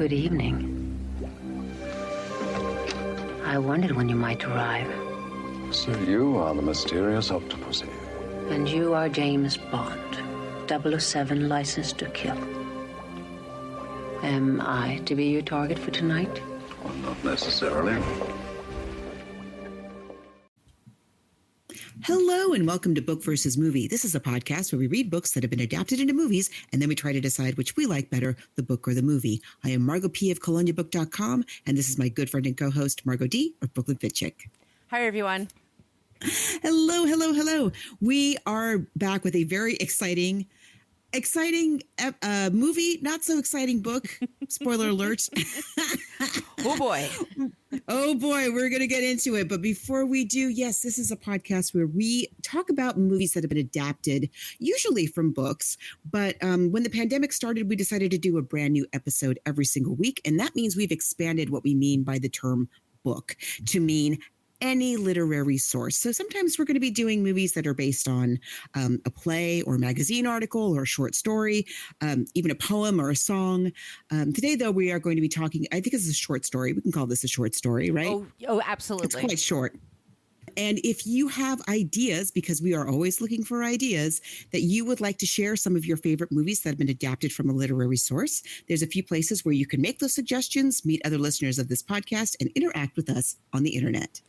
Good evening. I wondered when you might arrive. So you are the mysterious Octopussy. And you are James Bond, 007 licensed to kill. Am I to be your target for tonight? Well, not necessarily. Hello and welcome to Book versus Movie. This is a podcast where we read books that have been adapted into movies and then we try to decide which we like better, the book or the movie. I am Margot P. of coloniabook.com and this is my good friend and co-host Margot D. of Brooklyn Fit Chick. Hi, everyone. Hello, hello, hello. We are back with a very exciting movie, not so exciting book. Spoiler alert. Oh, boy. Oh, boy. We're going to get into it. But before we do, yes, this is a podcast where we talk about movies that have been adapted, usually from books. But when the pandemic started, we decided to do a brand new episode every single week. And that means we've expanded what we mean by the term book to mean any literary source. So sometimes we're going to be doing movies that are based on a play or magazine article or a short story, even a poem or a song. Today, though, we are going to be talking, I think this is a short story. We can call this a short story, right? Oh, absolutely. It's quite short. And if you have ideas, because we are always looking for ideas, that you would like to share some of your favorite movies that have been adapted from a literary source, there's a few places where you can make those suggestions, meet other listeners of this podcast, and interact with us on the internet.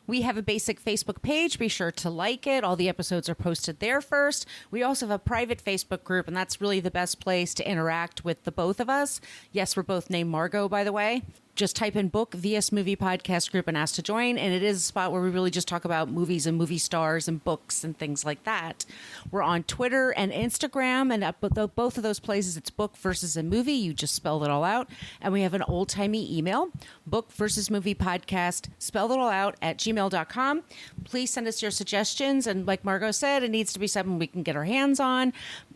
We have a basic Facebook page. Be sure to like it. All the episodes are posted there first. We also have a private Facebook group, and that's really the best place to interact with the both of us. Yes, we're both named Margot, by the way. Just type in book VS Movie Podcast Group and ask to join. And it is a spot where we really just talk about movies and movie stars and books and things like that. We're on Twitter and Instagram. And at both of those places, it's book versus a movie. You just spelled it all out. And we have an old-timey email, book versus movie podcast, spelled it all out at gmail.com. Please send us your suggestions. And like Margot said, it needs to be something we can get our hands on.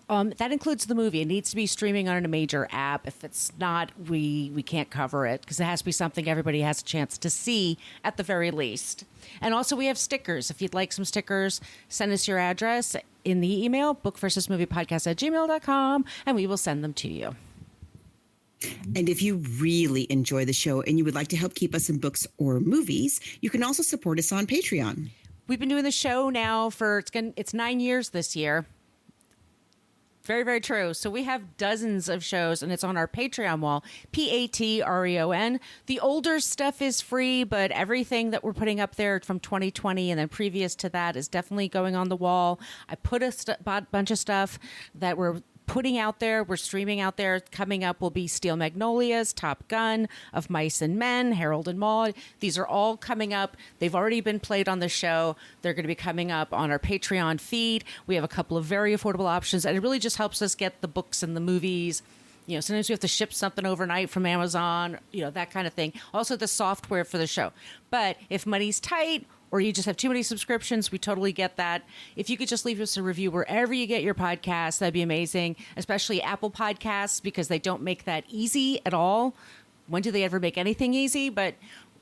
That includes the movie. It needs to be streaming on a major app. If it's not, we can't cover it because it has to be something everybody has a chance to see at the very least. And also we have stickers. If you'd like some stickers, send us your address in the email, bookversusmoviepodcast@gmail.com, and we will send them to you. And if you really enjoy the show and you would like to help keep us in books or movies, you can also support us on Patreon. We've been doing the show now for, it's 9 years this year. Very, very true. So we have dozens of shows, and it's on our Patreon wall, Patreon. The older stuff is free, but everything that we're putting up there from 2020 and then previous to that is definitely going on the wall. I put a bunch of stuff that we're putting out there. We're streaming out there. Coming up will be Steel Magnolias, Top Gun, Of Mice and Men, Harold and Maude. These are all coming up. They've already been played on the show. They're going to be coming up on our Patreon feed. We have a couple of very affordable options, and it really just helps us get the books and the movies. You know, sometimes we have to ship something overnight from Amazon, that kind of thing. Also the software for the show. But if money's tight, or you just have too many subscriptions, we totally get that. If you could just leave us a review wherever you get your podcasts, that'd be amazing, especially Apple Podcasts, because they don't make that easy at all. When do they ever make anything easy? But,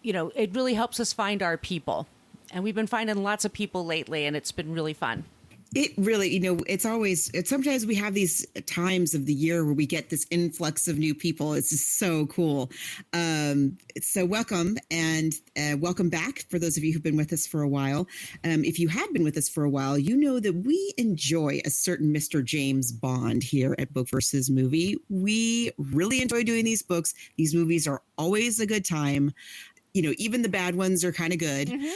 it really helps us find our people. And we've been finding lots of people lately, and it's been really fun. It really, sometimes we have these times of the year where we get this influx of new people. It's just so cool. So welcome and welcome back for those of you who've been with us for a while. If you had been with us for a while, you know that we enjoy a certain Mr. James Bond here at Book versus Movie. We really enjoy doing these books. These movies are always a good time. Even the bad ones are kind of good. Mm-hmm.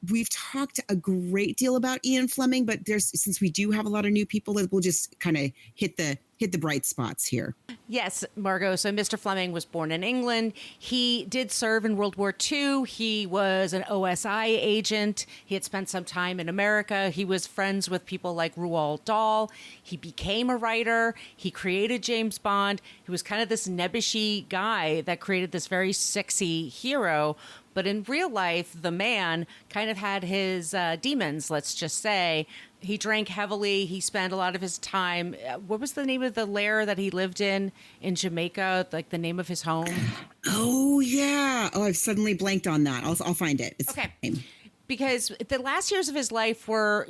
We've talked a great deal about Ian Fleming, but since we do have a lot of new people, we'll just kind of hit the bright spots here. Yes, Margot. So Mr. Fleming was born in England. He did serve in World War II. He was an OSI agent. He had spent some time in America. He was friends with people like Roald Dahl. He became a writer. He created James Bond. He was kind of this nebbishy guy that created this very sexy hero. But in real life, the man kind of had his demons, let's just say. He drank heavily. He spent a lot of his time. What was the name of the lair that he lived in Jamaica? Like the name of his home? Oh, yeah. Oh, I've suddenly blanked on that. I'll find it. Okay. because the last years of his life were,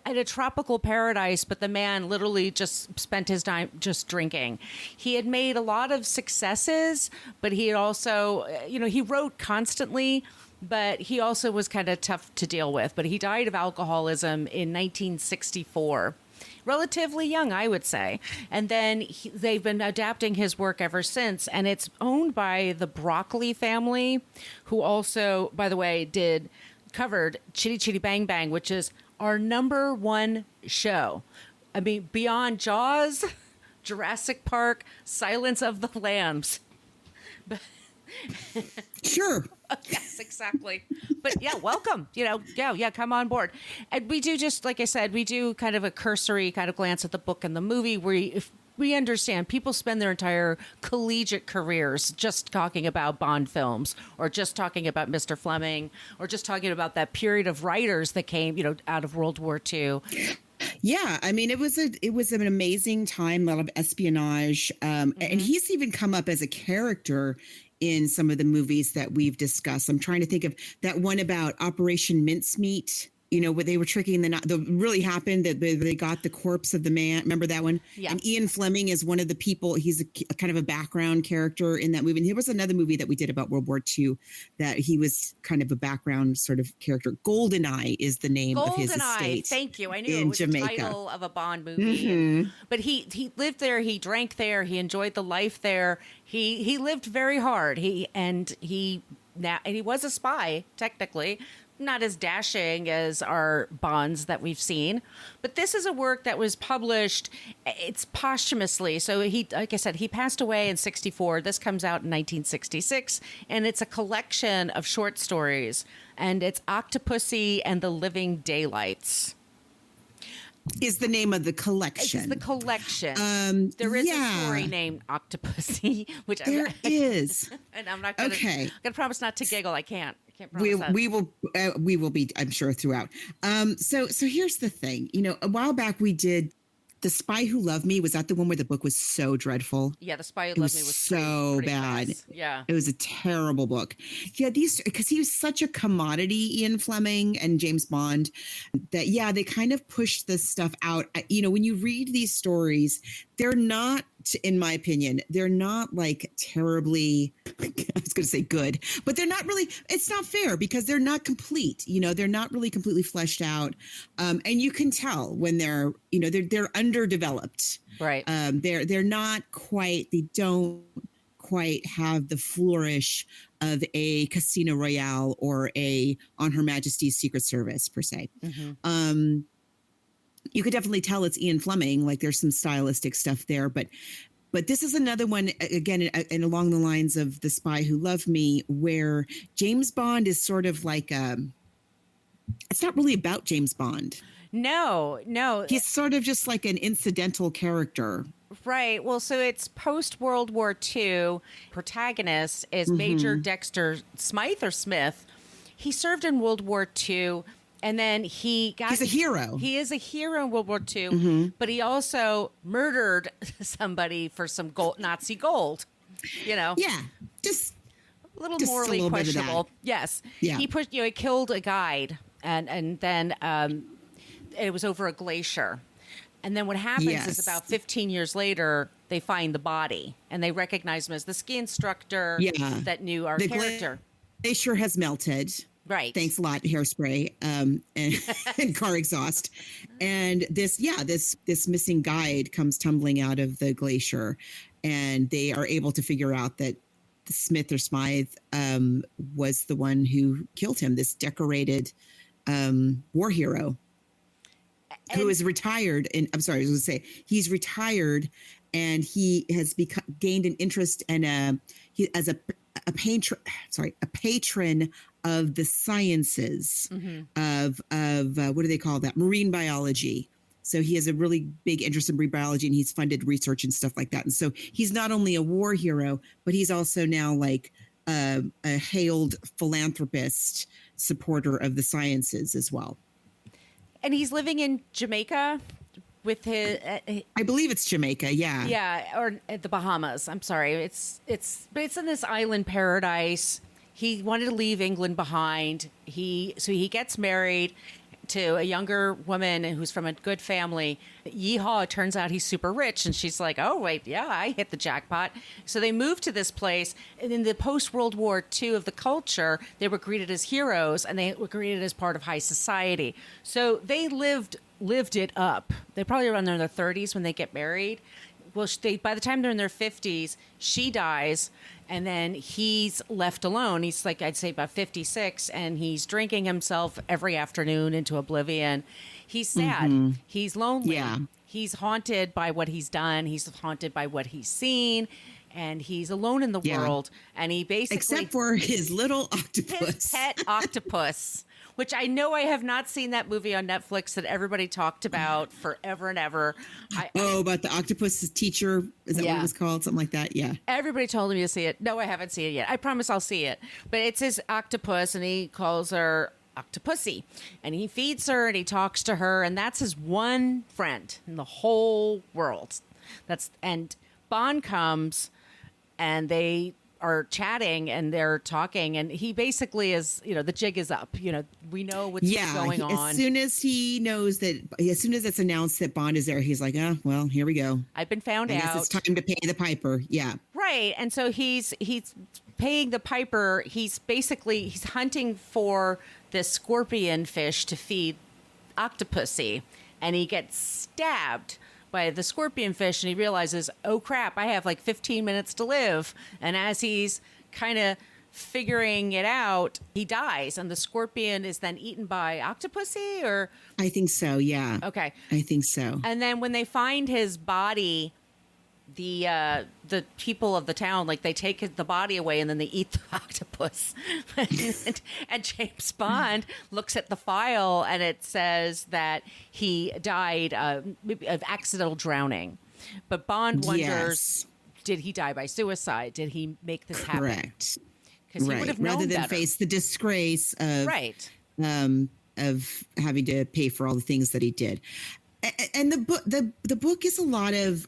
at a tropical paradise, but the man literally just spent his time just drinking. He had made a lot of successes, but he had also, he wrote constantly, but he also was kind of tough to deal with. But he died of alcoholism in 1964. Relatively young, I would say. And then they've been adapting his work ever since. And it's owned by the Broccoli family, who also, by the way, covered Chitty Chitty Bang Bang, which is our #1 show. I mean, beyond Jaws, Jurassic Park, Silence of the Lambs. Sure. Yes, exactly. But yeah, welcome. Come on board. And we do, just like I said, we do kind of a cursory kind of glance at the book and the movie where if we understand people spend their entire collegiate careers just talking about Bond films, or just talking about Mr. Fleming, or just talking about that period of writers that came, out of World War II. Yeah, I mean, it was an amazing time, a lot of espionage, and he's even come up as a character in some of the movies that we've discussed. I'm trying to think of that one about Operation Mincemeat, where they were tricking the really happened that they got the corpse of the man. Remember that one? Yeah. And Ian Fleming is one of the people. He's a kind of a background character in that movie. And there was another movie that we did about World War II that he was kind of a background sort of character. GoldenEye is the name of his estate. Thank you. I knew it was Jamaica. the title of a Bond movie. But he lived there. He drank there. He enjoyed the life there. He lived very hard. He was a spy, technically. Not as dashing as our Bonds that we've seen, but this is a work that was published. It's posthumously. So like I said, he passed away in 1964. This comes out in 1966, and it's a collection of short stories, and it's Octopussy and the Living Daylights. Is the name of the collection. It's the collection. There is a story named Octopussy, which there is. And I'm not gonna, okay. I'm gonna promise not to giggle. I can't promise we will be, I'm sure, throughout. So here's the thing. A while back we did The Spy Who Loved Me. Was that the one where the book was so dreadful? Yeah, The Spy Who Loved Me was so pretty bad. nice. Yeah, it was a terrible book. Yeah, because he was such a commodity, Ian Fleming and James Bond, that they kind of pushed this stuff out. When you read these stories, they're not, in my opinion, they're not like terribly, I was going to say good, but they're not really, it's not fair because they're not complete. They're not really completely fleshed out. And you can tell when they're underdeveloped. Right. They're not quite, they don't quite have the flourish of a Casino Royale or a On Her Majesty's Secret Service per se. You could definitely tell it's Ian Fleming. Like there's some stylistic stuff there, but this is another one, again, and along the lines of The Spy Who Loved Me, where James Bond is sort of like it's not really about James Bond. No. He's sort of just like an incidental character. Right. Well, so it's post-World War II. Protagonist is Major Dexter Smythe or Smith. He served in World War II. And then he's a hero. He is a hero in World War II, but he also murdered somebody for some Nazi gold. Yeah, just a little morally questionable. Yes. Yeah. He killed a guide, and then it was over a glacier. And then what happens is about 15 years later, they find the body, and they recognize him as the ski instructor that knew our character. The glacier has melted. Right. Thanks a lot, hairspray and car exhaust. And this missing guide comes tumbling out of the glacier, and they are able to figure out that Smith or Smythe was the one who killed him, this decorated war hero who is retired. And I'm sorry, I was going to say he's retired, and he has gained an interest and as a patron of the sciences of what do they call that? Marine biology. So he has a really big interest in marine biology, and he's funded research and stuff like that. And so he's not only a war hero, but he's also now like a hailed philanthropist, supporter of the sciences as well. And he's living in Jamaica with his. I believe it's Jamaica. Yeah. Yeah, or the Bahamas. I'm sorry. It's in this island paradise. he wanted to leave England behind. So he gets married to a younger woman who's from a good family. Yeehaw, it turns out he's super rich. And she's like, oh, wait, yeah, I hit the jackpot. So they moved to this place. And in the post-World War II of the culture, they were greeted as heroes and they were greeted as part of high society. So they lived it up. They probably around in their 30s when they get married. Well, by the time they're in their 50s, she dies, and then he's left alone. He's like, I'd say about 56, and he's drinking himself every afternoon into oblivion. He's sad. He's lonely. Yeah. He's haunted by what he's done. He's haunted by what he's seen, and he's alone in the world. And he basically... Except for his little octopus. His pet octopus. Which I know I have not seen that movie on Netflix that everybody talked about forever and ever. About the octopus teacher? Is that what it was called? Something like that? Yeah. Everybody told me to see it. No, I haven't seen it yet. I promise I'll see it. But it's his octopus, and he calls her Octopussy. And he feeds her, and he talks to her, and that's his one friend in the whole world. And Bond comes, and they are chatting and they're talking, and he basically is, the jig is up. We know what's going on. As soon as it's announced that Bond is there, he's like, well, here we go. I've been found I out. guess it's time to pay the piper. Yeah. Right. And so he's paying the piper. He's hunting for this scorpion fish to feed Octopussy, and he gets stabbed by the scorpion fish, and he realizes, oh crap, I have like 15 minutes to live. And as he's kind of figuring it out, he dies, and the scorpion is then eaten by Octopussy, or? I think so, yeah. Okay. I think so. And then when they find his body, the people of the town, like, they take the body away and then they eat the octopus. and James Bond looks at the file, and it says that he died of accidental drowning. But Bond wonders, did he die by suicide? Did he make this happen? Correct. Because he would have known rather than better. face the disgrace of having to pay for all the things that he did. And the book is a lot of,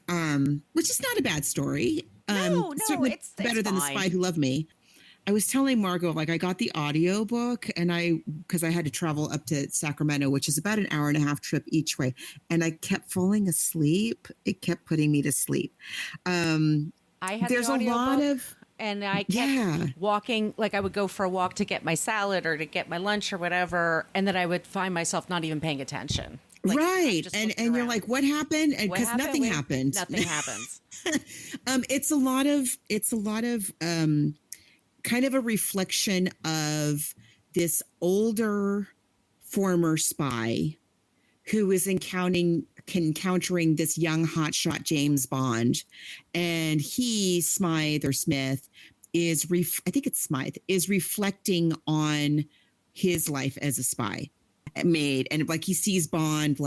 which is not a bad story. No, it's better than fine. The Spy Who Loved Me. I was telling Margot, like, I got the audio book, and because I had to travel up to Sacramento, which is about an hour and a half trip each way, and I kept falling asleep. It kept putting me to sleep. I had there's the audio a lot book, of. and I kept walking, like I would go for a walk to get my salad or to get my lunch or whatever, and then I would find myself not even paying attention. Like, right. And you're like, what happened? And because nothing happened. Nothing happens. It's a lot of kind of a reflection of this older former spy who is encountering this young hotshot James Bond. And he, Smythe or Smith, is reflecting on his life as a spy. And like, he sees Bond,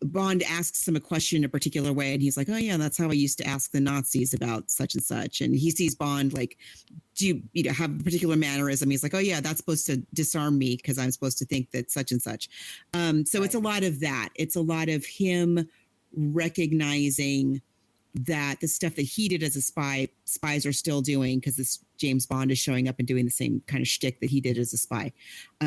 Bond asks him a question in a particular way, and he's like, oh yeah, that's how I used to ask the Nazis about such and such. And he sees Bond like, do you have a particular mannerism? He's like, oh yeah, that's supposed to disarm me because I'm supposed to think that such and such. So It's a lot of that. It's a lot of him recognizing that the stuff that he did as a spy, spies are still doing, because this James Bond is showing up and doing the same kind of shtick that he did as a spy.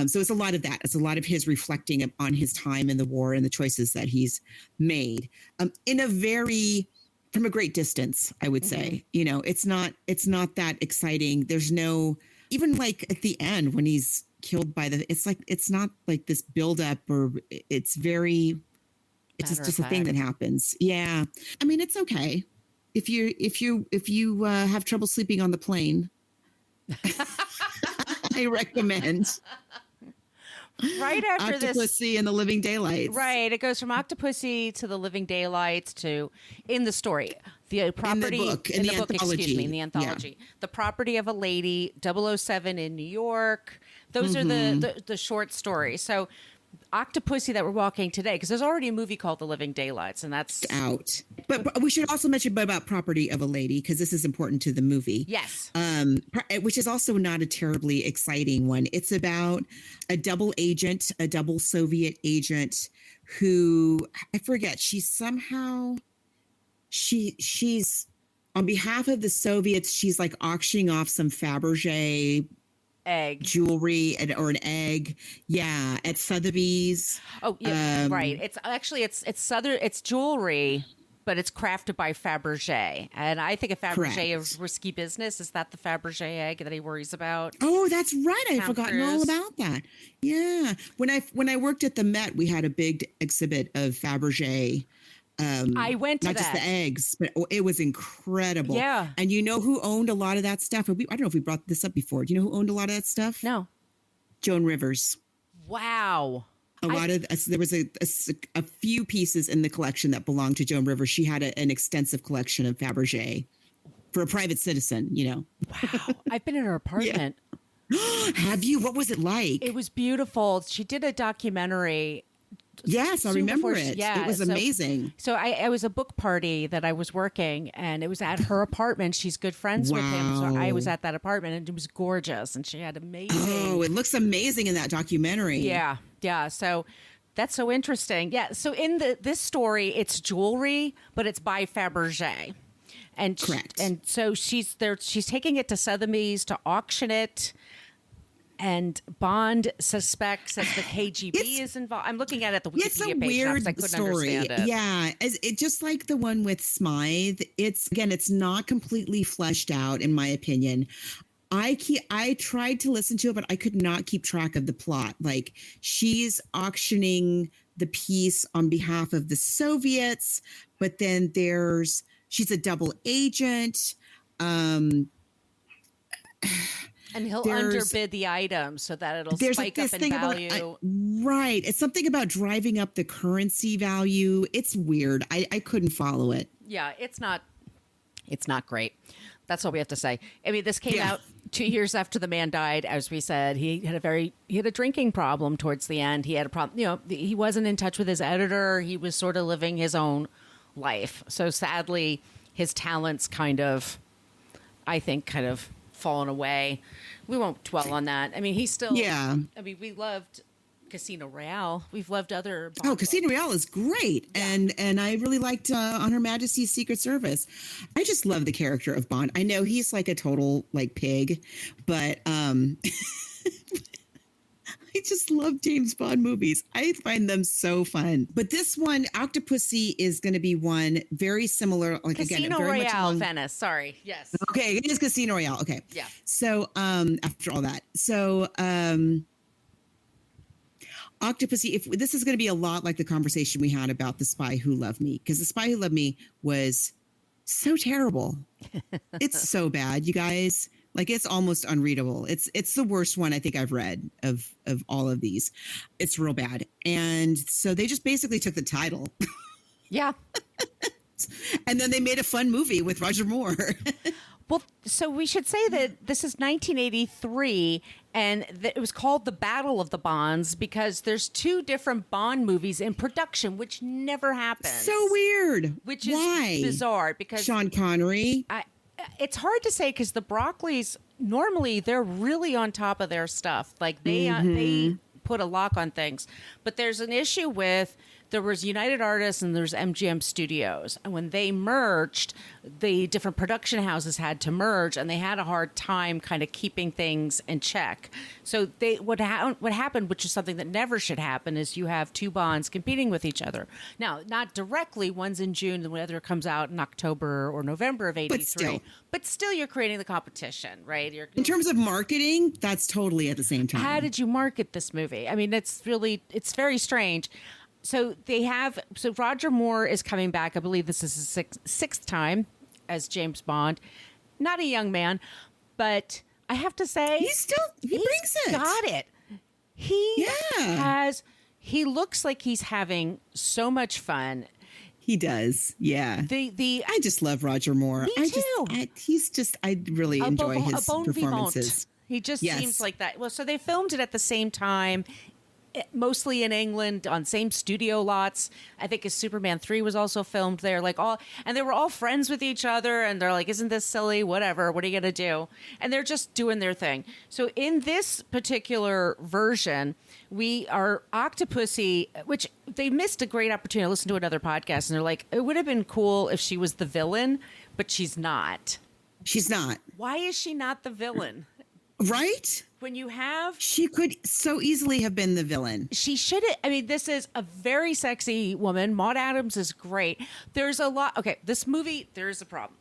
So it's a lot of that. It's a lot of his reflecting on his time in the war and the choices that he's made from a great distance, I would say. It's not that exciting. There's no, even like at the end when he's killed by it's not like this buildup, or it's very, it's just a thing that happens. Yeah. I mean, it's okay. If you have trouble sleeping on the plane, I recommend. Right after Octopussy and the Living Daylights. Right. It goes from Octopussy to the Living Daylights to, in the story, the property in the book, excuse me, in the anthology. Yeah. The Property of a Lady, 007 in New York. Those are the short stories. So Octopussy that we're walking today, because there's already a movie called The Living Daylights, and that's out. But we should also mention about Property of a Lady, because this is important to the movie. Yes. Which is also not a terribly exciting one. It's about a double Soviet agent who, I forget, she's on behalf of the Soviets, she's like auctioning off some Fabergé egg jewelry or an egg. Yeah, at Sotheby's. Oh, yeah, right. It's actually it's jewelry, but it's crafted by Fabergé. And I think a Fabergé is risky business. Is that the Fabergé egg that he worries about? Oh, that's right. I've forgotten all Cruise. about that. Yeah. When I worked at the Met, we had a big exhibit of Fabergé. I went to not that. just the eggs, but it was incredible. Yeah. And you know who owned a lot of that stuff? I don't know if we brought this up before. Do you know who owned a lot of that stuff? No. Joan Rivers. Wow. There was a few pieces in the collection that belonged to Joan Rivers. She had an extensive collection of Fabergé for a private citizen, you know. Wow. I've been in her apartment. Have you? What was it like? It was beautiful. She did a documentary. Yes, I soon remember before it. yeah, It was amazing. So I was a book party that I was working, and it was at her apartment. She's good friends with him, so I was at that apartment, and it was gorgeous, and she had amazing. Oh, it looks amazing in that documentary. Yeah, yeah. So that's so interesting. Yeah. So in this story, it's jewelry, but it's by Fabergé, and Correct. And so she's there. She's taking it to Sotheby's to auction it. And Bond suspects that the KGB is involved. I'm looking at it at the Wikipedia It's a page now weird 'cause I couldn't story. understand it. Yeah, it just like the one with Smythe. It's not completely fleshed out, in my opinion. I tried to listen to it, but I could not keep track of the plot. Like, she's auctioning the piece on behalf of the Soviets, but then she's a double agent. And he'll underbid the item so that it'll spike up in value. Right. It's something about driving up the currency value. It's weird. I couldn't follow it. Yeah, it's not great. That's all we have to say. I mean, this came out 2 years after the man died. As we said, he had a drinking problem towards the end. He had a problem. You know, he wasn't in touch with his editor. He was sort of living his own life. So sadly, his talents kind of fallen away. We won't dwell on that. I mean, he's still. Yeah. I mean, we loved Casino Royale. We've loved other. Oh, Casino Royale is great, and I really liked On Her Majesty's Secret Service. I just love the character of Bond. I know he's like a total like pig, but I just love James Bond movies. I find them so fun. But this one, Octopussy, is going to be one very similar. Like Casino again, very Royale, much Venice. Sorry. Yes. Okay, it is Casino Royale. Okay. Yeah. So after all that, Octopussy, if this is going to be a lot like the conversation we had about The Spy Who Loved Me, because The Spy Who Loved Me was so terrible. It's so bad, you guys. Like, it's almost unreadable. It's the worst one I think I've read of all of these. It's real bad. And so they just basically took the title. Yeah. And then they made a fun movie with Roger Moore. Well, so we should say that this is 1983, and it was called The Battle of the Bonds because there's two different Bond movies in production, which never happens. So weird. Which is Why? bizarre because Sean Connery. It's hard to say because the Broccoli's normally they're really on top of their stuff. Like they put a lock on things, but there's an issue with. There was United Artists and there's MGM Studios. And when they merged, the different production houses had to merge and they had a hard time kind of keeping things in check. So what happened, which is something that never should happen, is you have two Bonds competing with each other. Now, not directly, one's in June and the other comes out in October or November of 83. But still you're creating the competition, right? In terms of marketing, that's totally at the same time. How did you market this movie? I mean, it's very strange. So Roger Moore is coming back. I believe this is his sixth time as James Bond. Not a young man, but I have to say he brings it. Got it. He looks like he's having so much fun. He does. Yeah. I just love Roger Moore. Me too. I really enjoy his performances. He just seems like that. Well, so they filmed it at the same time. Mostly in England on same studio lots. I think his Superman 3 was also filmed there. And they were all friends with each other. And they're like, "Isn't this silly? Whatever. What are you gonna do?" And they're just doing their thing. So in this particular version, we are Octopussy, which they missed a great opportunity. I listened to another podcast, and they're like, "It would have been cool if she was the villain." but she's not. She's not. Why is she not the villain? Right? When you have... She could so easily have been the villain. She should have... I mean, this is a very sexy woman. Maud Adams is great. There's a lot... Okay, this movie, there's a problem.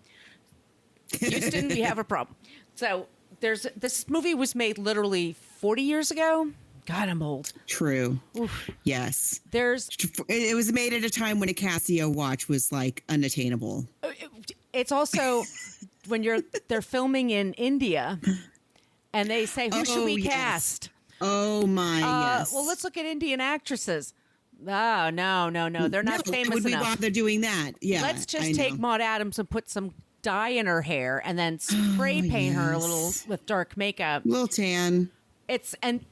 Houston, we have a problem. So this movie was made literally 40 years ago. God, I'm old. True. Oof. Yes. It was made at a time when a Casio watch was like unattainable. It's also when they're filming in India and they say, who should we cast? Oh my, yes. Well, let's look at Indian actresses. Oh, no. They're not famous would enough. We bother doing that? Yeah. Let's just take Maud Adams and put some dye in her hair and then spray paint her a little with dark makeup. Little tan. And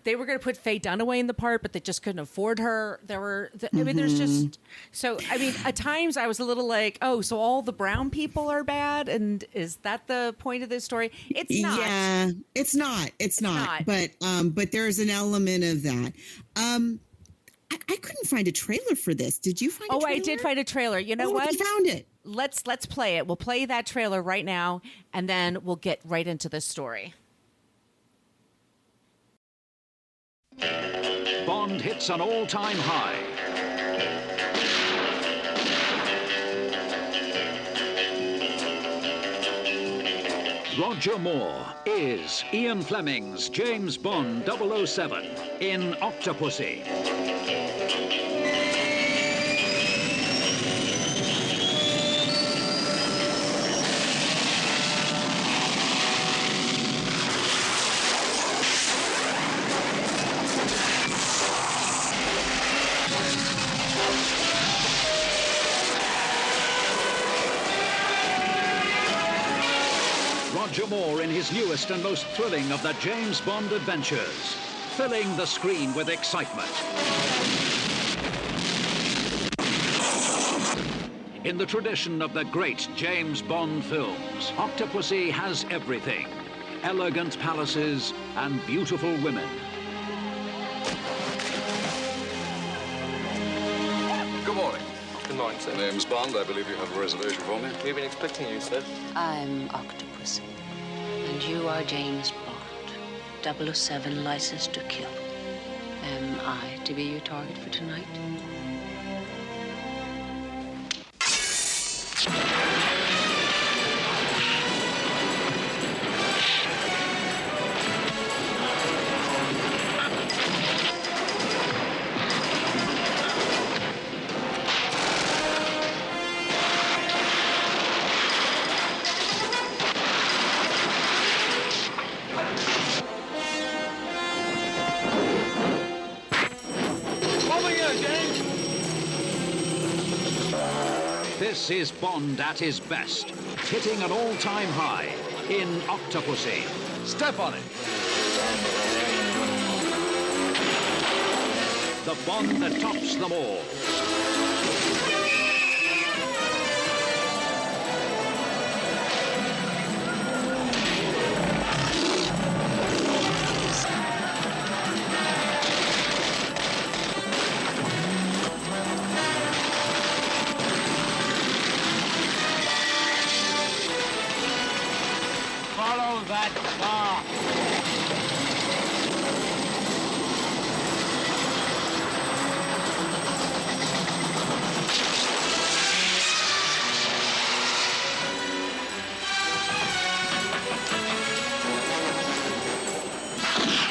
they were going to put Faye Dunaway in the part, but they just couldn't afford her. I mean, there's just... So, I mean, at times I was a little like, oh, so all the brown people are bad? And is that the point of this story? It's not. Yeah, it's not. It's not. But there's an element of that. I couldn't find a trailer for this. Did you find a trailer? Oh, I did find a trailer. You know what? You found it. Let's play it. We'll play that trailer right now, and then we'll get right into this story. Bond hits an all-time high. Roger Moore is Ian Fleming's James Bond 007 in Octopussy. Roger Moore in his newest and most thrilling of the James Bond adventures, filling the screen with excitement. In the tradition of the great James Bond films, Octopussy has everything: elegant palaces and beautiful women. Good morning. Good morning, sir. Name's Bond. I believe you have a reservation for me. We've been expecting you, sir. I'm Octopussy, and you are James Bond, 007 licensed to kill. Am I to be your target for tonight? This is Bond at his best, hitting an all-time high in Octopussy. Step on it. The Bond that tops them all. Follow that car.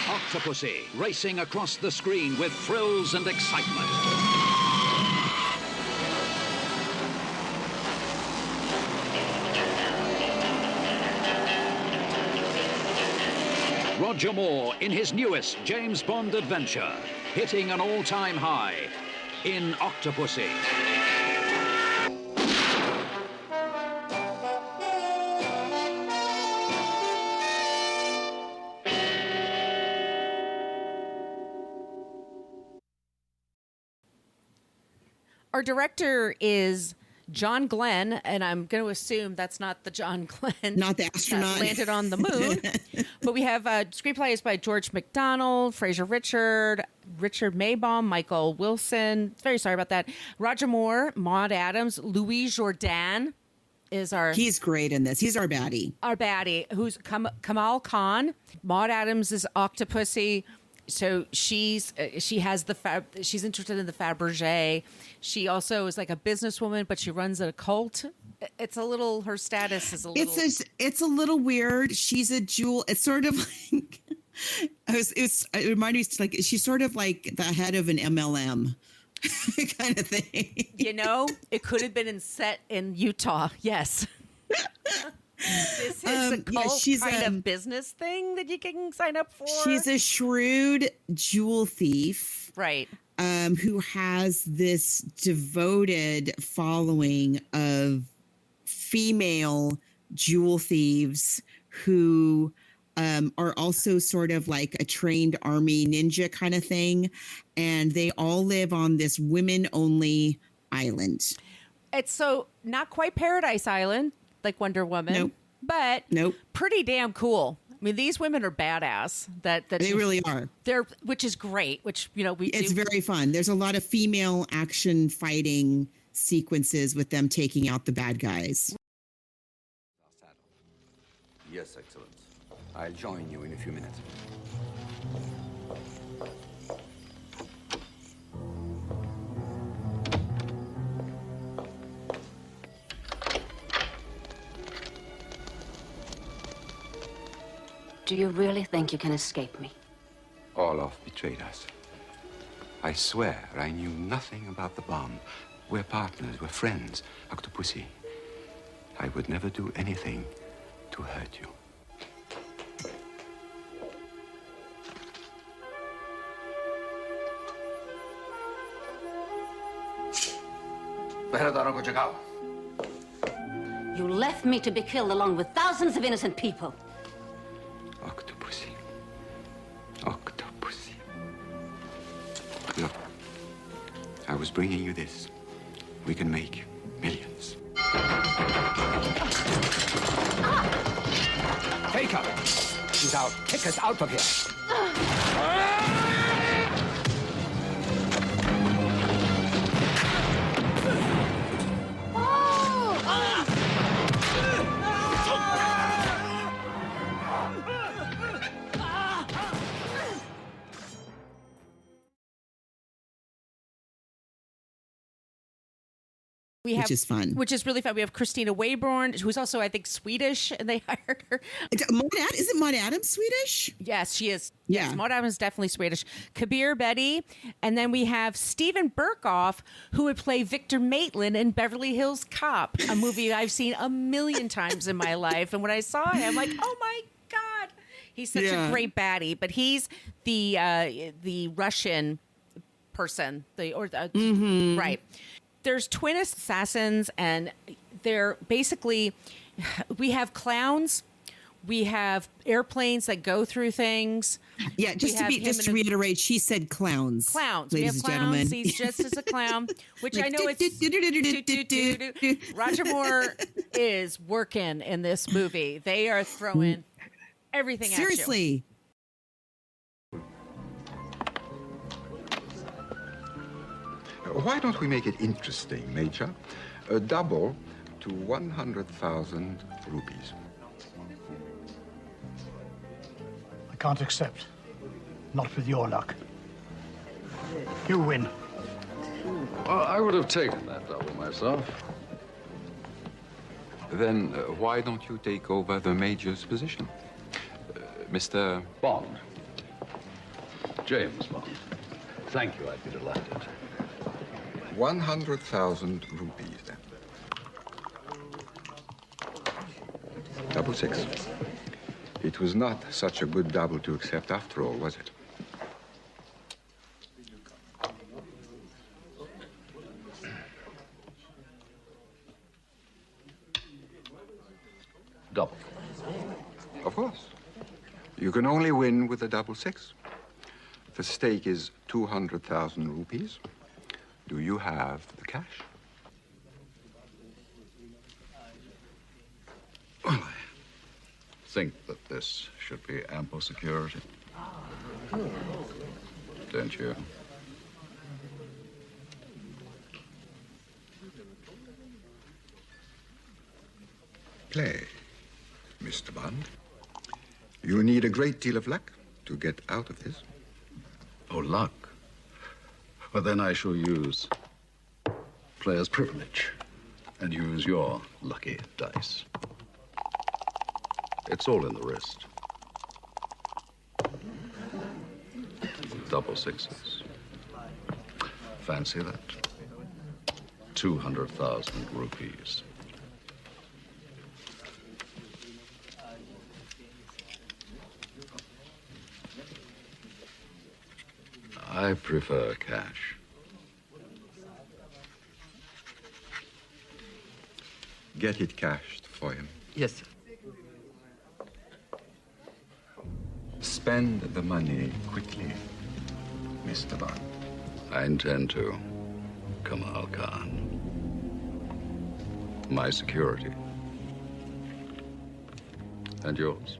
Octopussy racing across the screen with thrills and excitement. Roger Moore in his newest James Bond adventure, hitting an all-time high in Octopussy. Our director is John Glenn, and I'm going to assume that's not the John Glenn. Not the astronaut. That landed on the moon. But we have screenplays by George McDonald, Fraser Richard Maybaum, Michael Wilson. Very sorry about that. Roger Moore, Maud Adams, Louis Jourdan is our He's great in this. He's our baddie. who's Kamal Khan. Maud Adams is Octopussy. So she has she's interested in the Fabergé. She also is like a businesswoman, but she runs a cult. It's a little, her status is a little. It's a little weird. She's a jewel. It's sort of like it reminded me like she's sort of like the head of an MLM kind of thing. You know, it could have been set in Utah. Yes. This is a cult kind of business thing that you can sign up for. She's a shrewd jewel thief. Right. Who has this devoted following of female jewel thieves who are also sort of like a trained army ninja kind of thing. And they all live on this women-only island. It's so not quite Paradise Island, like Wonder Woman. Nope. But pretty damn cool. I mean, these women are badass. That they really are. Which is great. Which it's very fun. There's a lot of female action fighting sequences with them taking out the bad guys. Yes, Excellence. I'll join you in a few minutes. Do you really think you can escape me? Orloff betrayed us. I swear I knew nothing about the bomb. We're partners, we're friends. Octopussy, I would never do anything to hurt you. You left me to be killed along with thousands of innocent people. Octopussy. Octopussy. Look, I was bringing you this. We can make millions. Take her. She's out. Kick us out of here. Which is fun. Which is really fun. We have Christina Wayborn, who's also, I think, Swedish, and they hired her. Isn't Maud Adams Swedish? Yes, she is. Yeah. Yes, Maud Adams is definitely Swedish. Kabir Bedi. And then we have Stephen Berkoff, who would play Victor Maitland in Beverly Hills Cop, a movie I've seen a million times in my life. And when I saw it, I'm like, oh my God. He's such a great baddie. But he's the Russian person. Right. There's twin assassins, and they're basically, we have clowns, we have airplanes that go through things. Yeah, just to reiterate, she said clowns. Clowns. Ladies we have and clowns. gentlemen. He's just as a clown, which Like, I know it's. Roger Moore is working in this movie. They are throwing everything at you. Seriously. Why don't we make it interesting, Major? A double to 100,000 rupees. I can't accept. Not with your luck. You win. Well, I would have taken that double myself. Then why don't you take over the Major's position? Mr. Bond. James Bond. Thank you, I'd be delighted. 100,000 rupees, then. 666. It was not such a good double to accept after all, was it? Double. Of course. You can only win with a 666. The stake is 200,000 rupees. Do you have the cash? Well, I think that this should be ample security. Don't you? play, Mr. Bond. You need a great deal of luck to get out of this. Oh, luck. Well, then I shall use player's privilege and use your lucky dice. It's all in the wrist. Double sixes. Fancy that? 200,000 rupees. I prefer cash. Get it cashed for him. Yes, sir. Spend the money quickly, Mr. Bond. I intend to, Kamal Khan. My security. And yours.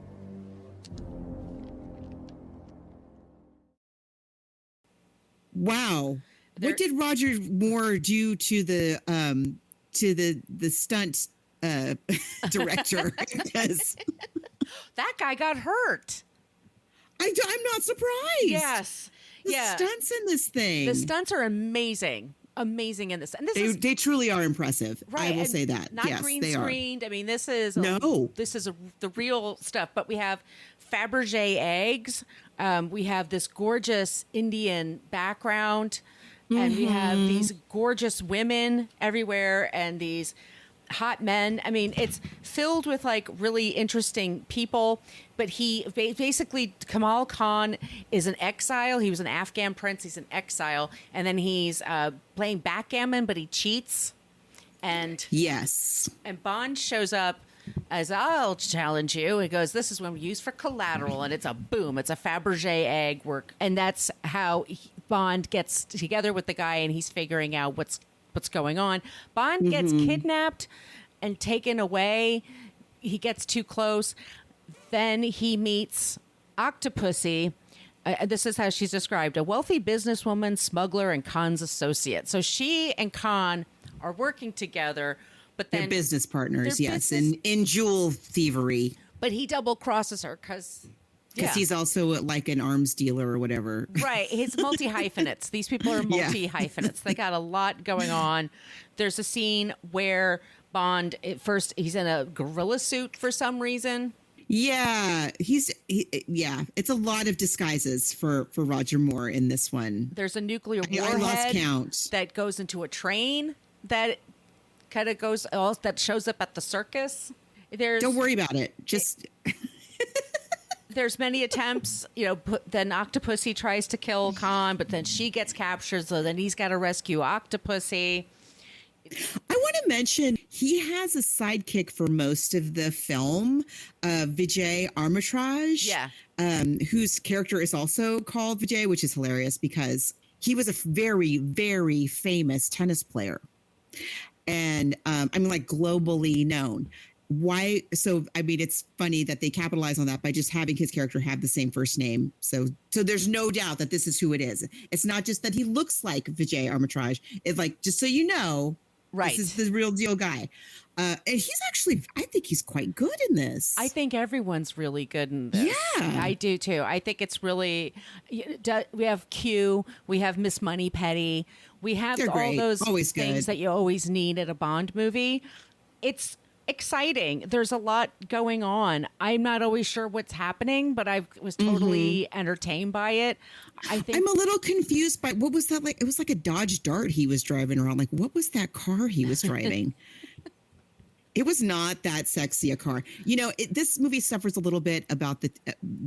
Wow. What did Roger Moore do to the stunt director? Because That guy got hurt. I'm not surprised. Yes. The stunts in this thing. The stunts are amazing. Amazing in this. And this they truly are impressive. right, I will say that. Not yes, green they screened. I mean, this is the real stuff. But we have Fabergé eggs. We have this gorgeous Indian background, and we have these gorgeous women everywhere, and these hot men. I mean, it's filled with like really interesting people. But he basically, Kamal Khan is an exile. He was an Afghan prince. He's an exile, and then he's playing backgammon, but he cheats. And yes, and Bond shows up as, I'll challenge you. He goes, this is one we use for collateral, and it's a boom. It's a Fabergé egg work, and that's how Bond gets together with the guy, and he's figuring out what's going on. Bond gets kidnapped and taken away. He gets too close. Then he meets Octopussy. This is how she's described: a wealthy businesswoman, smuggler, and Khan's associate. So she and Khan are working together, but then they're business partners. Yes, in jewel thievery. But he double crosses her because he's also like an arms dealer or whatever. Right. He's multi hyphenates. These people are multi hyphenates. They got a lot going on. There's a scene where Bond, at first, he's in a gorilla suit for some reason. Yeah, it's a lot of disguises for Roger Moore in this one. There's a nuclear I lost warhead count. that goes into a train that kind of that shows up at the circus. Don't worry about it. Just there's many attempts, then Octopussy tries to kill Khan, but then she gets captured, so then he's got to rescue Octopussy. I want to mention he has a sidekick for most of the film, Vijay Armitage, whose character is also called Vijay, which is hilarious because he was a very, very famous tennis player. And like globally known. Why? So, I mean, it's funny that they capitalize on that by just having his character have the same first name. So there's no doubt that this is who it is. It's not just that he looks like Vijay Armitage. It's like, just so you know, this is the real deal guy. And he's actually, I think he's quite good in this. I think everyone's really good in this. Yeah. I do too. I think it's really, we have Q, we have Miss Moneypenny, we have all those things that you always need at a Bond movie. It's exciting. There's a lot going on. I'm not always sure what's happening, but I was totally entertained by it. I think I'm a little confused by what was that like? It was like a Dodge Dart he was driving around. Like, what was that car he was driving? It was not that sexy a car. This movie suffers a little bit about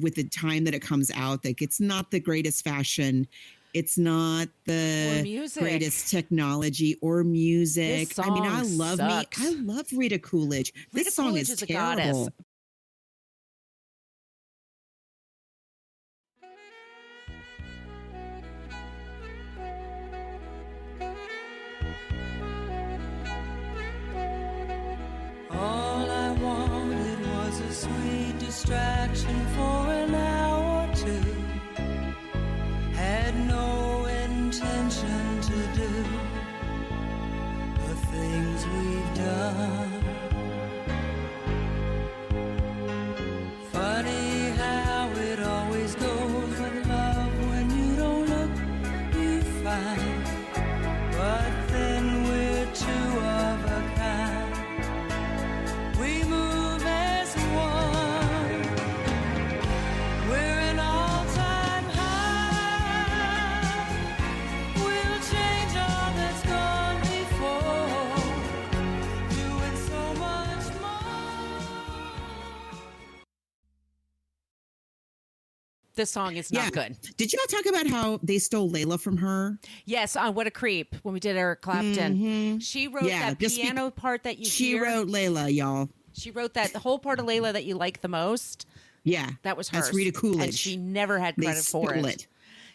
with the time that it comes out. Like, it's not the greatest fashion. It's not the greatest technology or music. This song I love Rita Coolidge. This song Coolidge is a terrible. goddess. All I wanted was a sweet distraction for an hour or two. Had no intention to do the things we've done. This song is not good. Did you all talk about how they stole Layla from her? Yes, on What a Creep, when we did Eric Clapton. She wrote that piano part that you hear. She wrote Layla, y'all. She wrote that the whole part of Layla that you like the most. Yeah. That was hers. That's Rita Coolidge. And she never had credit for it.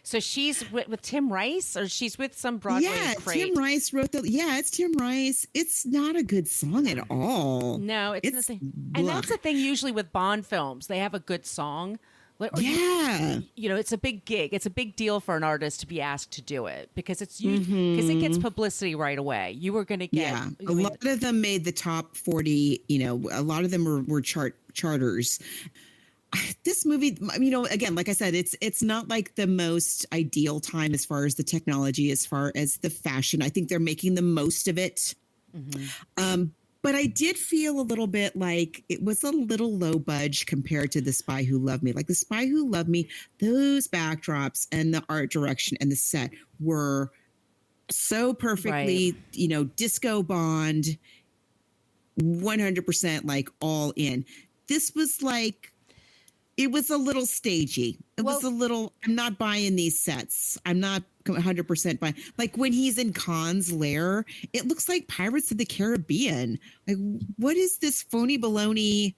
So she's with Tim Rice, or she's with some Broadway crate. Tim Rice wrote it's Tim Rice. It's not a good song at all. No, it's nothing. And that's the thing usually with Bond films. They have a good song. You know, it's a big gig. It's a big deal for an artist to be asked to do it because it gets publicity right away. You were going to get a lot of them made the top 40. You know, a lot of them were charters. This movie, you know, again, like I said, it's not like the most ideal time as far as the technology, as far as the fashion. I think they're making the most of it. But I did feel a little bit like it was a little low budge compared to The Spy Who Loved Me. Like The Spy Who Loved Me, those backdrops and the art direction and the set were so perfectly, you know, disco Bond, 100% like all in. This was like, it was a little stagey. It was a little, I'm not buying these sets. I'm not 100% buying. Like when he's in Khan's lair, it looks like Pirates of the Caribbean. Like, what is this phony baloney?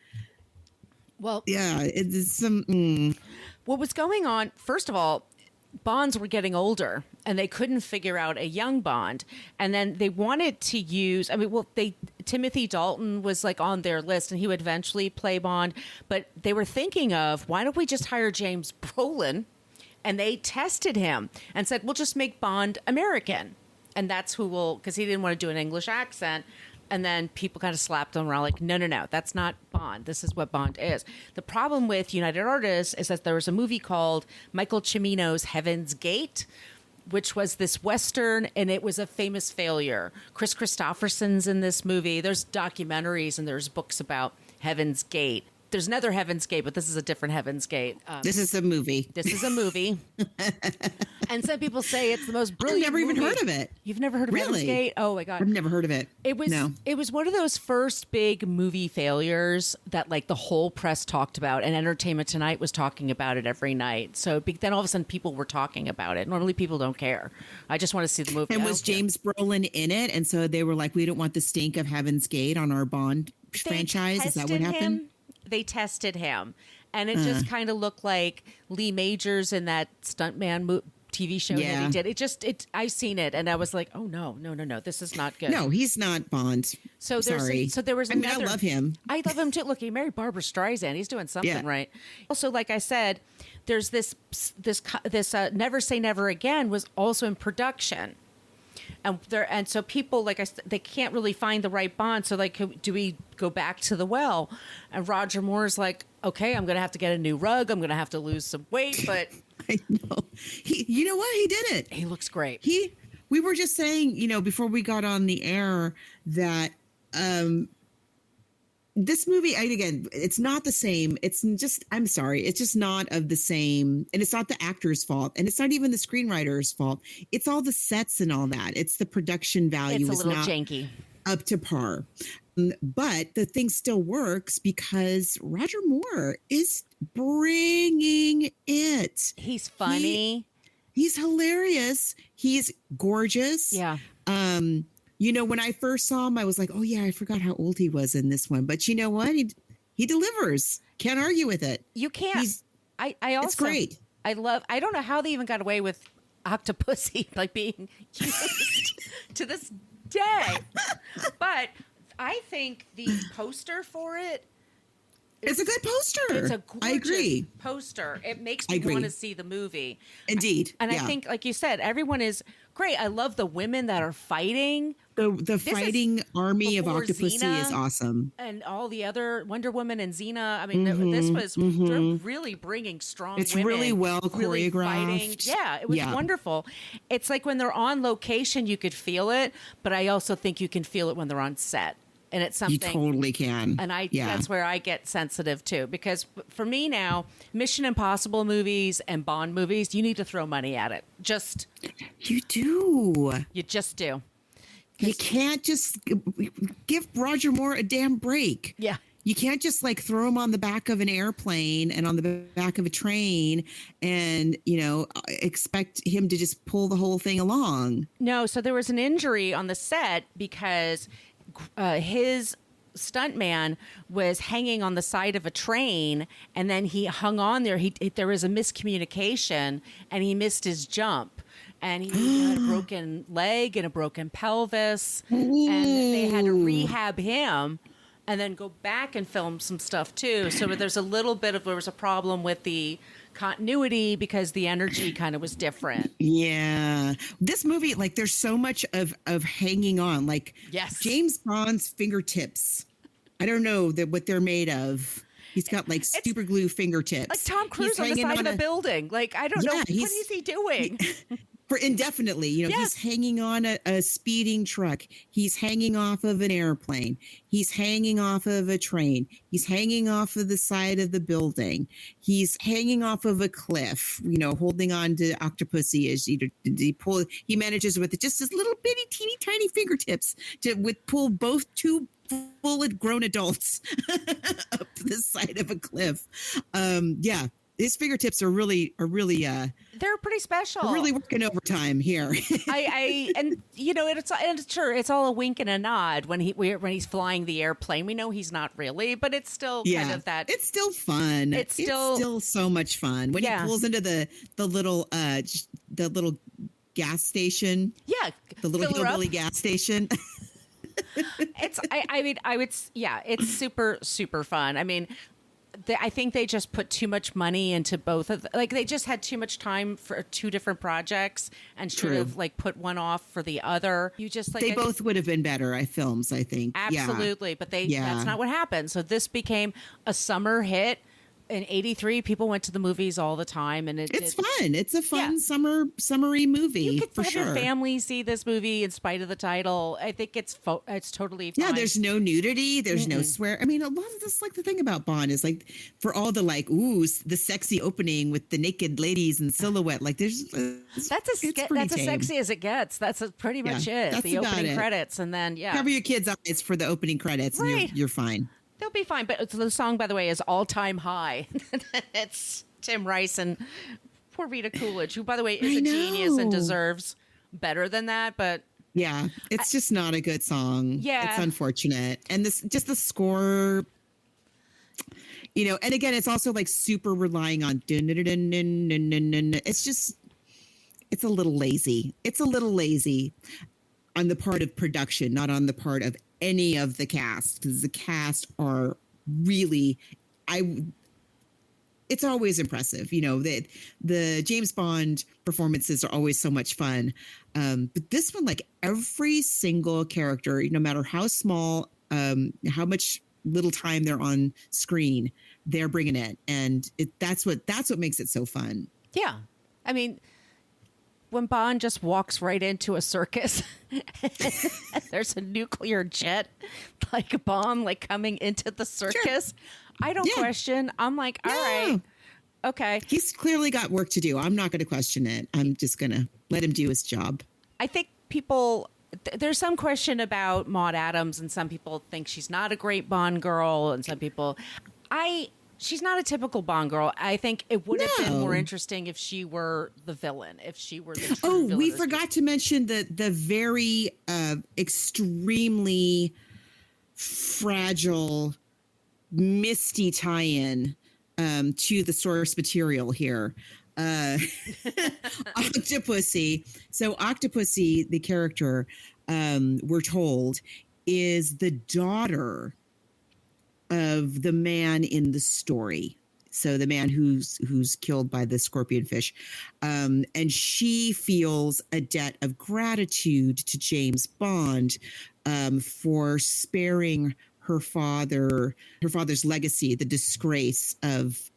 Well, yeah, it's some. What was going on? First of all, Bonds were getting older and they couldn't figure out a young Bond. And then they wanted to use, Timothy Dalton was like on their list and he would eventually play Bond. But they were thinking of, why don't we just hire James Brolin? And they tested him and said, we'll just make Bond American. And that's who will, because he didn't want to do an English accent. And then people kind of slapped him around like, no, that's not Bond. This is what Bond is. The problem with United Artists is that there was a movie called Michael Cimino's Heaven's Gate, which was this Western, and it was a famous failure. Chris Christopherson's in this movie. There's documentaries and there's books about Heaven's Gate. There's another Heaven's Gate, but this is a different Heaven's Gate. This is a movie. This is a movie. And some people say it's the most brilliant I've never even heard of it. You've never heard of Heaven's Gate? Oh, my God. I've never heard of it. It was one of those first big movie failures that like the whole press talked about, and Entertainment Tonight was talking about it every night. So then all of a sudden people were talking about it. Normally people don't care. I just want to see the movie. And was James Brolin in it? And so they were like, we don't want the stink of Heaven's Gate on our Bond franchise. Is that what happened? They tested him, and it just kind of looked like Lee Majors in that Stuntman TV show that he did. I've seen it, and I was like, oh no, this is not good. No, he's not Bond. So there was. I mean, I love him. I love him too. Look, he married Barbara Streisand. He's doing something right. Also, like I said, there's this Never Say Never Again was also in production. And so people, like I said, they can't really find the right Bond. So like, do we go back to the well? And Roger Moore's like, okay, I'm going to have to get a new rug. I'm going to have to lose some weight, but I know. You know what? He did it. He looks great. We were just saying, you know, before we got on the air that, this movie, again, it's not the same. It's just, I'm sorry, it's just not of the same. And it's not the actor's fault. And it's not even the screenwriter's fault. It's all the sets and all that. It's the production value. It's a little janky. Up to par. But the thing still works because Roger Moore is bringing it. He's funny. He's hilarious. He's gorgeous. Yeah. You know, when I first saw him, I was like, oh, yeah, I forgot how old he was in this one. But you know what? He delivers. Can't argue with it. You can't. I also, it's great. I don't know how they even got away with Octopussy, like being used to this day. But I think the poster for it, it's a good poster. It's a gorgeous I agree. poster. It makes me want to see the movie. Indeed. And I think, like you said, everyone is great. I love the women that are fighting. The fighting army of Octopussy Xena is awesome. And all the other Wonder Woman and Xena. I mean, this was, they're really bringing strong It's women. really well really choreographed. Fighting. Yeah, it was wonderful. It's like when they're on location, you could feel it. But I also think you can feel it when they're on set. And it's something you totally can. And that's where I get sensitive too, because for me now, Mission Impossible movies and Bond movies, you need to throw money at it. You do. You just do. You can't just give Roger Moore a damn break. Yeah. You can't just like throw him on the back of an airplane and on the back of a train and, expect him to just pull the whole thing along. No, so there was an injury on the set because his stuntman was hanging on the side of a train, and then he hung on there. There was a miscommunication, and he missed his jump. And he had a broken leg and a broken pelvis, and they had to rehab him and then go back and film some stuff too. So there was a problem with the continuity because the energy kind of was different. Yeah. This movie, like, there's so much of hanging on, like, yes, James Bond's fingertips. I don't know what they're made of. He's got like super glue fingertips. Like Tom Cruise on the side of a building. Like, I don't know. What is he doing? For indefinitely, he's hanging on a speeding truck. He's hanging off of an airplane. He's hanging off of a train. He's hanging off of the side of the building. He's hanging off of a cliff, holding on to Octopussy as he manages with just his little bitty teeny tiny fingertips to pull both two fully grown adults up the side of a cliff. His fingertips are really they're pretty special. Really working overtime here. It's all a wink and a nod when he's flying the airplane. We know he's not really, but it's still kind of that. It's still fun. It's still so much fun when he pulls into the little gas station. Yeah, the little hillbilly gas station. It's super, super fun. I mean, I think they just put too much money into both of them. Like, they just had too much time for two different projects and should have like put one off for the other. They both would have been better films, I think. Absolutely. Yeah. But that's not what happened. So this became a summer hit. In '83, people went to the movies all the time, and it's fun. It's a fun summery movie. You could have sure. your family see this movie in spite of the title. I think it's totally fine. Yeah, there's no nudity. There's no swear. I mean, a lot of this, like, the thing about Bond is like, for all the the sexy opening with the naked ladies in silhouette. Like, there's that's as sexy as it gets. That's pretty much it. That's the opening credits, and then cover your kids' eyes for the opening credits, and you're fine. They'll be fine. But the song, by the way, is All Time High. It's Tim Rice and poor Rita Coolidge, who, by the way, is a genius and deserves better than that. But yeah, it's just not a good song. Yeah. It's unfortunate. And the score, and again, it's also like super relying on it's a little lazy. It's a little lazy on the part of production, not on the part of any of the cast, because the cast are really, it's always impressive. The James Bond performances are always so much fun. But this one, like, every single character, no matter how small, how much little time they're on screen, they're bringing it. And that's what makes it so fun. Yeah. I mean, when Bond just walks right into a circus, there's a nuclear jet, like a bomb, like coming into the circus. Sure. I don't question. I'm like, all right, okay. He's clearly got work to do. I'm not going to question it. I'm just going to let him do his job. I think there's some question about Maude Adams, and some people think she's not a great Bond girl, and some people, she's not a typical Bond girl. I think it would have been more interesting if she were the villain, if she were the true villain. We forgot to mention the very extremely fragile, misty tie-in to the source material here. Octopussy. So Octopussy, the character, we're told, is the daughter of the man in the story. So the man who's killed by the scorpion fish. And she feels a debt of gratitude to James Bond for sparing her father's legacy, the disgrace of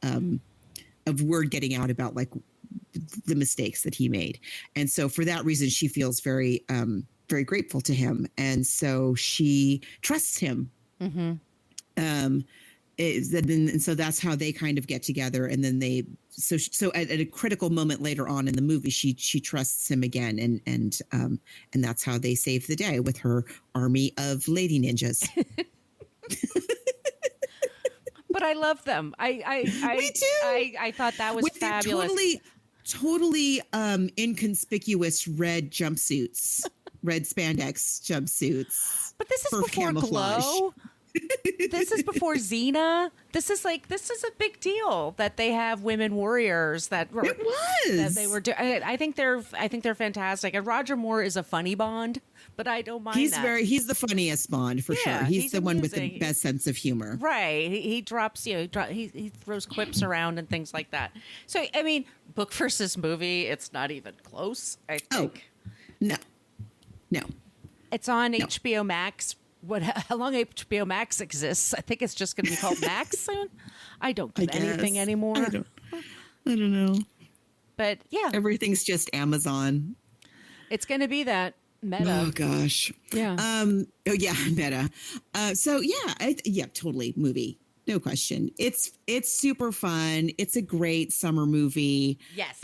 word getting out about, like, the mistakes that he made. And so for that reason, she feels very, very grateful to him. And so she trusts him. Mm-hmm. And so that's how they kind of get together. And then so at a critical moment later on in the movie, she trusts him again. And that's how they save the day with her army of lady ninjas. But I love them. Me too. I thought that was With fabulous. Their totally inconspicuous red jumpsuits, red spandex jumpsuits. But this is for before camouflage. Glow. This is before Xena. This is a big deal that they have women warriors that were. It was. That they were doing. I think they're fantastic. And Roger Moore is a funny Bond, but I don't mind that. He's the funniest Bond for sure. He's the one with the best sense of humor. Right. He drops, he throws quips around and things like that. So, I mean, book versus movie, it's not even close, I think. No. It's on HBO Max. How long HBO Max exists? I think it's just going to be called Max soon. I don't get anything anymore. I don't know. But yeah, everything's just Amazon. It's going to be that Meta. Oh gosh. Yeah. Meta. Totally movie. No question. It's super fun. It's a great summer movie. Yes.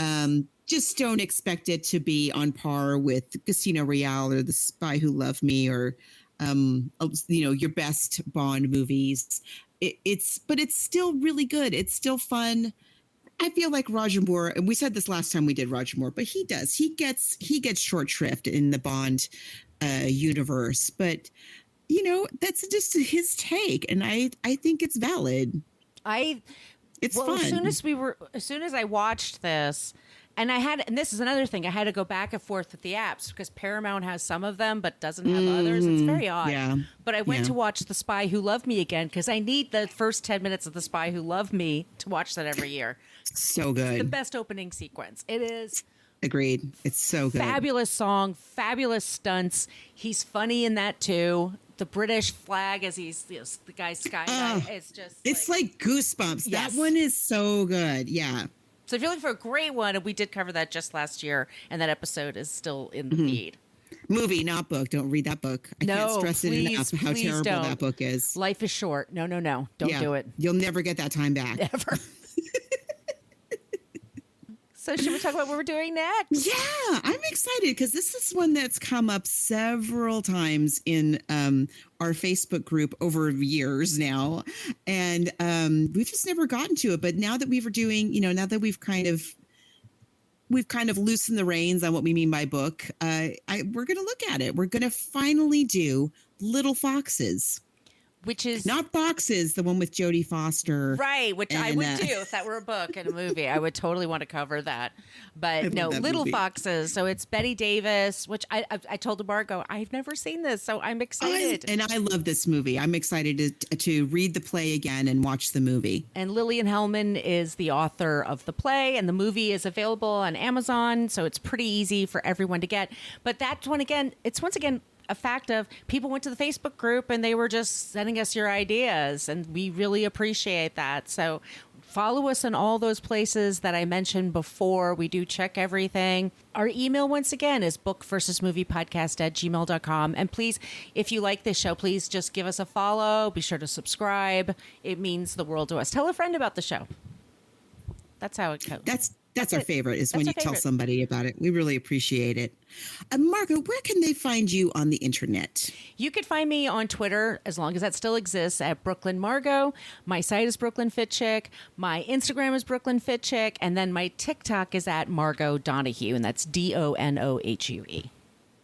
Just don't expect it to be on par with Casino Royale or The Spy Who Loved Me or your best Bond movies. But it's still really good. It's still fun. I feel like Roger Moore, and we said this last time we did Roger Moore, but he gets short shrift in the Bond universe. But that's just his take, and I think it's valid. It's fun. As soon as I watched this. And this is another thing, I had to go back and forth with the apps because Paramount has some of them but doesn't have others. It's very odd. Yeah. But I went to watch The Spy Who Loved Me again because I need the first 10 minutes of The Spy Who Loved Me to watch that every year. So good. It's the best opening sequence. It is. Agreed. It's so good. Fabulous song, fabulous stunts. He's funny in that too. The British flag as he's the guy's sky. It's like goosebumps. Yes. That one is so good. Yeah. So if you're looking for a great one, and we did cover that just last year, and that episode is still in the feed. Movie, not book. Don't read that book. I can't stress it enough how terrible that book is. Life is short. No. Don't do it. You'll never get that time back. Ever. So should we talk about what we're doing next? Yeah, I'm excited because this is one that's come up several times in our Facebook group over years now. And we've just never gotten to it. But now that we've kind of loosened the reins on what we mean by book, we're going to look at it. We're going to finally do Little Foxes. Which is not Foxes, the one with Jodie Foster. Right, which I would do if that were a book and a movie. I would totally want to cover that. But no, Little Foxes. So it's Betty Davis, which I told Margot, I've never seen this, so I'm excited. I love this movie. I'm excited to read the play again and watch the movie. And Lillian Hellman is the author of the play, and the movie is available on Amazon, so it's pretty easy for everyone to get. But that one again, it's once again a fact of people went to the Facebook group and they were just sending us your ideas, and we really appreciate that. So follow us in all those places that I mentioned before. We do check everything. Our email, once again, is bookversusmoviepodcast@gmail.com. And please, if you like this show, please just give us a follow. Be sure to subscribe. It means the world to us. Tell a friend about the show. That's how it goes. That's our favorite, is when you tell somebody about it. We really appreciate it. Margo, where can they find you on the internet? You could find me on Twitter, as long as that still exists, at Brooklyn Margo. My site is Brooklyn Fit Chick. My Instagram is Brooklyn Fit Chick. And then my TikTok is at Margo Donohue, and that's DONOHUE.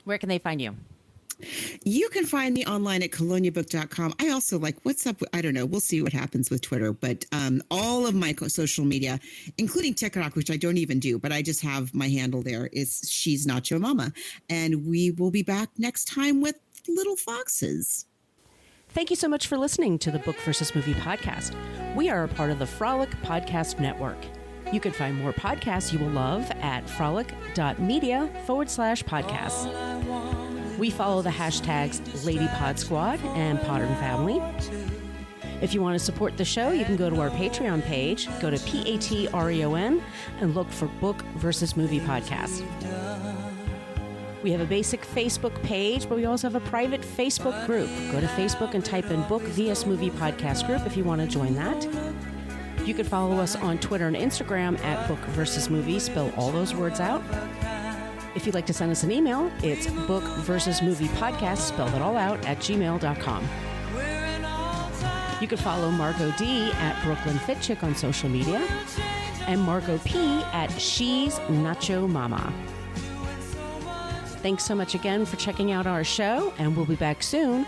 Where can they find you? You can find me online at coloniabook.com. I also what's up? I don't know. We'll see what happens with Twitter. But all of my social media, including TikTok, which I don't even do, but I just have my handle there, is She's Not Your Mama. And we will be back next time with Little Foxes. Thank you so much for listening to the Book versus Movie podcast. We are a part of the Frolic Podcast Network. You can find more podcasts you will love at frolic.media/podcasts. We follow the hashtags LadyPodSquad and Podern Family. If you want to support the show, you can go to our Patreon page, go to Patreon, and look for Book versus Movie Podcast. We have a basic Facebook page, but we also have a private Facebook group. Go to Facebook and type in Book vs. Movie Podcast group if you want to join that. You can follow us on Twitter and Instagram at Book versus Movie. Spell all those words out. If you'd like to send us an email, it's bookversusmoviepodcast, spelled it all out, @gmail.com. You can follow Margot D at Brooklyn Fit Chick on social media and Margot P at She's Nacho Mama. Thanks so much again for checking out our show, and we'll be back soon